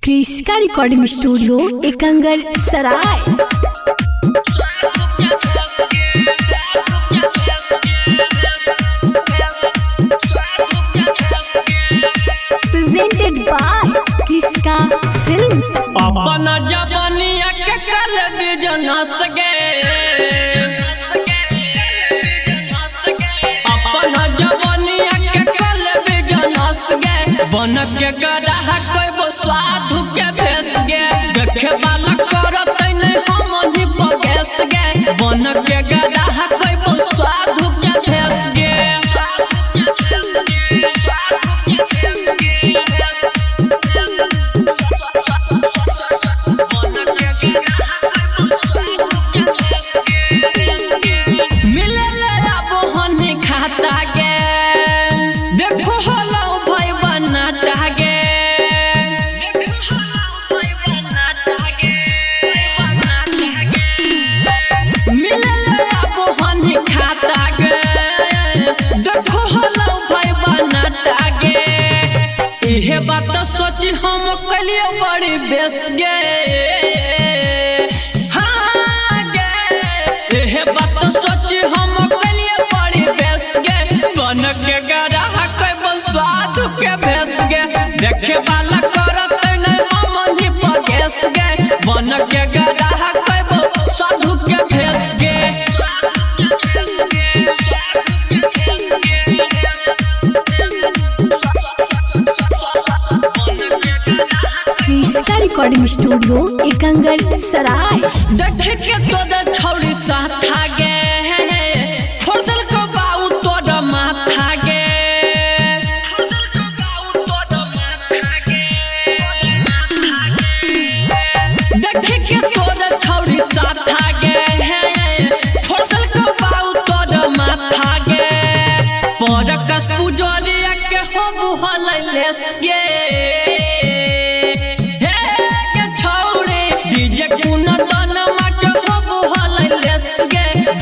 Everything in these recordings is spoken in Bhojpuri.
क्रिस्का recording studio Ekangar Sarai. Presented by Kriska films. अपन जवानिया के कल बिजनस गे, अपन जवानिया के कल बिजनस गे, बन के गड़ा कोई साधु के भेस गे, देखे वाला करत नहीं हम ही पगेस गे, बन के गड़ा कोई साधु के भेस गे। इहे बात सोच हम कलिए बड़ी बेस गे, हाँ गे, इहे बात सोच हम कलिए बड़ी बेस गे, बन के गड़ा कोई साधु के भेस गे, देखे वाला करत नहीं हम ही पगेस गे, बन के गड़ा कोई साधु के भेस गे। क्रिस्का रिकॉर्डिंग स्टूडियो एकंगर सराय। देखे के तोरा छौरी साथा गे, फोड़ल को बाऊ तोरा माथा गे, देखे के तोरा छौरी साथा गे, फोड़ल को बाऊ तोरा माथा गे, पर कस पुजरिया के हो बुहल लेस गे,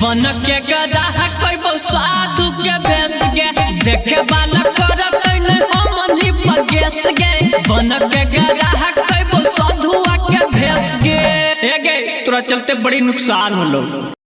बन के गड़ा कोई साधु के भेस गे, देखे वाला करत नहीं हम ही पगेस गे, बन के गड़ा कोई साधु के भेस गे। तोरा चलते बड़ी नुकसान होलो।